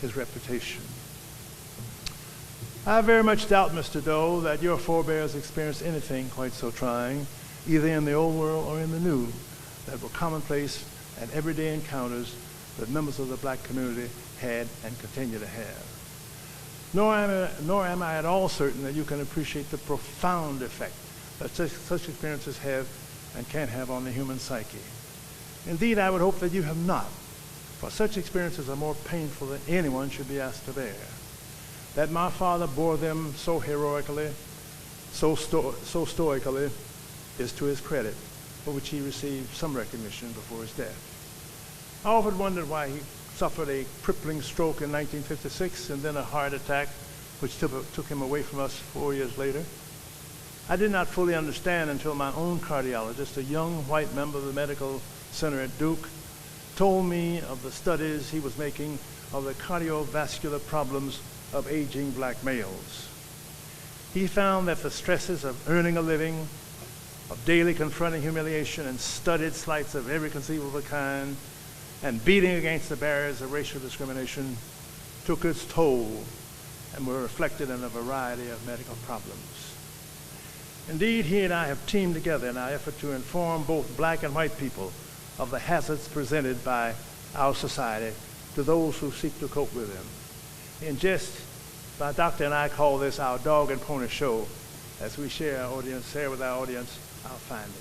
his reputation. I very much doubt, Mr. Doe, that your forebears experienced anything quite so trying, either in the old world or in the new, that were commonplace and everyday encounters that members of the black community had and continue to have. Nor am I at all certain that you can appreciate the profound effect that such experiences have and can have on the human psyche. Indeed, I would hope that you have not, for such experiences are more painful than anyone should be asked to bear. That my father bore them so heroically, so stoically, is to his credit, for which he received some recognition before his death. I often wondered why he suffered a crippling stroke in 1956 and then a heart attack, which took him away from us 4 years later. I did not fully understand until my own cardiologist, a young white member of the medical center at Duke, told me of the studies he was making of the cardiovascular problems of aging black males. He found that the stresses of earning a living, of daily confronting humiliation and studied slights of every conceivable kind, and beating against the barriers of racial discrimination took its toll and were reflected in a variety of medical problems. Indeed, he and I have teamed together in our effort to inform both black and white people of the hazards presented by our society to those who seek to cope with them. In jest, my doctor and I call this our dog and pony show, as we share with our audience our findings.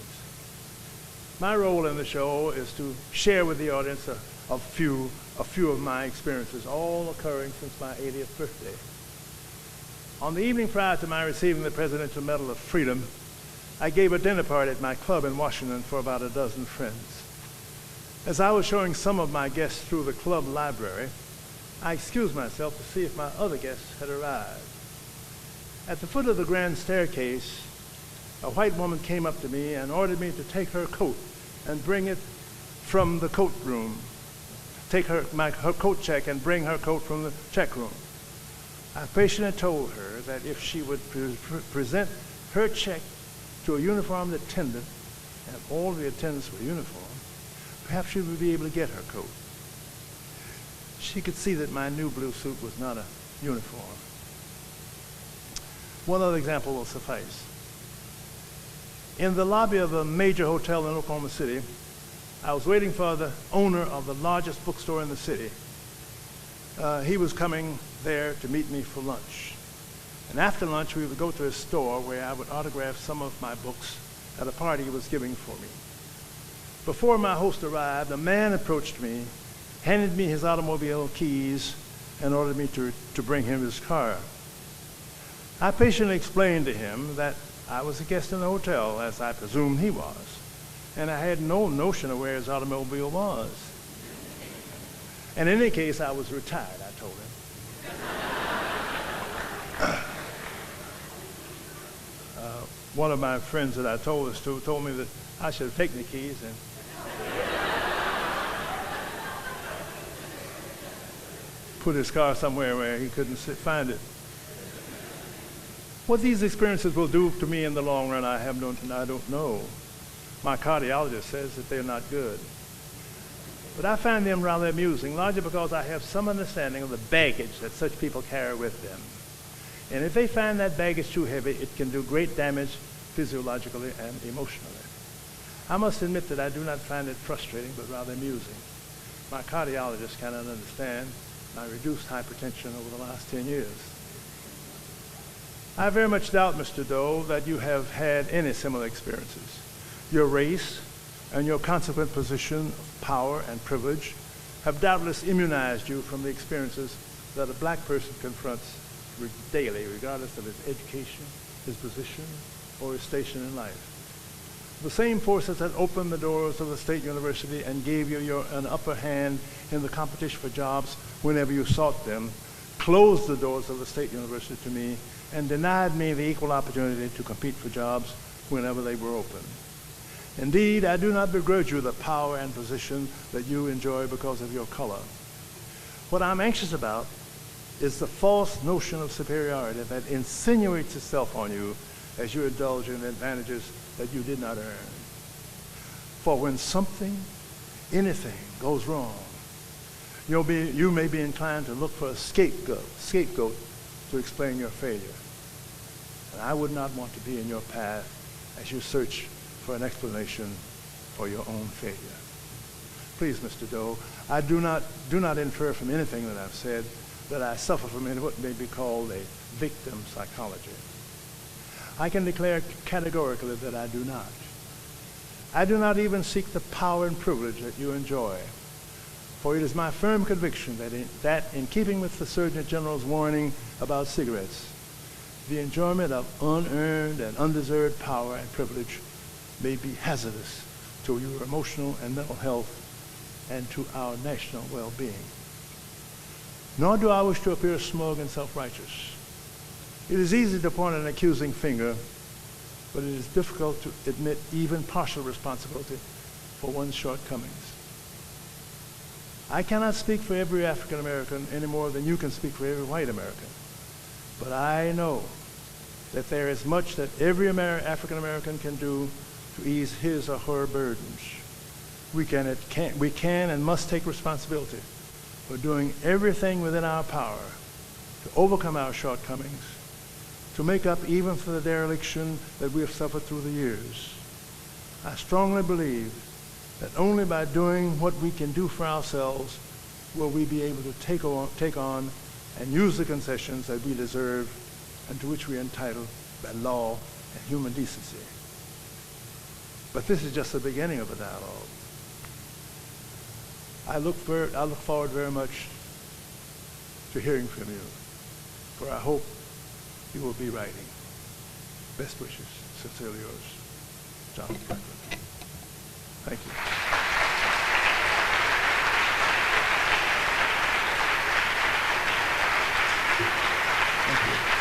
My role in the show is to share with the audience a few of my experiences, all occurring since my 80th birthday. On the evening prior to my receiving the Presidential Medal of Freedom, I gave a dinner party at my club in Washington for about a dozen friends. As I was showing some of my guests through the club library, I excused myself to see if my other guests had arrived. At the foot of the grand staircase, a white woman came up to me and ordered me to take her coat and bring it from the coat room. Take her coat check and bring her coat from the check room. I patiently told her that if she would present her check to a uniformed attendant, and all the attendants were uniformed, perhaps she would be able to get her coat. She could see that my new blue suit was not a uniform. One other example will suffice. In the lobby of a major hotel in Oklahoma City, I was waiting for the owner of the largest bookstore in the city. He was coming there to meet me for lunch. And after lunch, we would go to his store where I would autograph some of my books at a party he was giving for me. Before my host arrived, a man approached me, handed me his automobile keys, and ordered me to bring him his car. I patiently explained to him that I was a guest in the hotel, as I presumed he was, and I had no notion of where his automobile was. In any case, I was retired, I told him. One of my friends that I told this to told me that I should have taken the keys and put his car somewhere where he couldn't find it. What these experiences will do to me in the long run, I don't know. My cardiologist says that they're not good. But I find them rather amusing, largely because I have some understanding of the baggage that such people carry with them. And if they find that baggage too heavy, it can do great damage physiologically and emotionally. I must admit that I do not find it frustrating, but rather amusing. My cardiologist cannot understand my reduced hypertension over the last 10 years. I very much doubt, Mr. Doe, that you have had any similar experiences. Your race and your consequent position of power and privilege have doubtless immunized you from the experiences that a black person confronts daily, regardless of his education, his position, or his station in life. The same forces that opened the doors of the state university and gave you an upper hand in the competition for jobs whenever you sought them, closed the doors of the state university to me and denied me the equal opportunity to compete for jobs whenever they were open. Indeed, I do not begrudge you the power and position that you enjoy because of your color. What I'm anxious about is the false notion of superiority that insinuates itself on you as you indulge in advantages that you did not earn. For when something, anything, goes wrong, You may be inclined to look for a scapegoat to explain your failure. And I would not want to be in your path as you search for an explanation for your own failure. Please, Mr. Doe, I do not infer from anything that I've said that I suffer from what may be called a victim psychology. I can declare categorically that I do not. I do not even seek the power and privilege that you enjoy, for it is my firm conviction that in keeping with the Surgeon General's warning about cigarettes, the enjoyment of unearned and undeserved power and privilege may be hazardous to your emotional and mental health and to our national well-being. Nor do I wish to appear smug and self-righteous. It is easy to point an accusing finger, but it is difficult to admit even partial responsibility for one's shortcomings. I cannot speak for every African American any more than you can speak for every white American. But I know that there is much that every African American can do to ease his or her burdens. We can and must take responsibility for doing everything within our power to overcome our shortcomings, to make up even for the dereliction that we have suffered through the years. I strongly believe that only by doing what we can do for ourselves will we be able to take on and use the concessions that we deserve and to which we are entitled by law and human decency. But this is just the beginning of a dialogue. I look forward very much to hearing from you, for I hope you will be writing. Best wishes. Sincerely yours, John Franklin. Thank you. Thank you.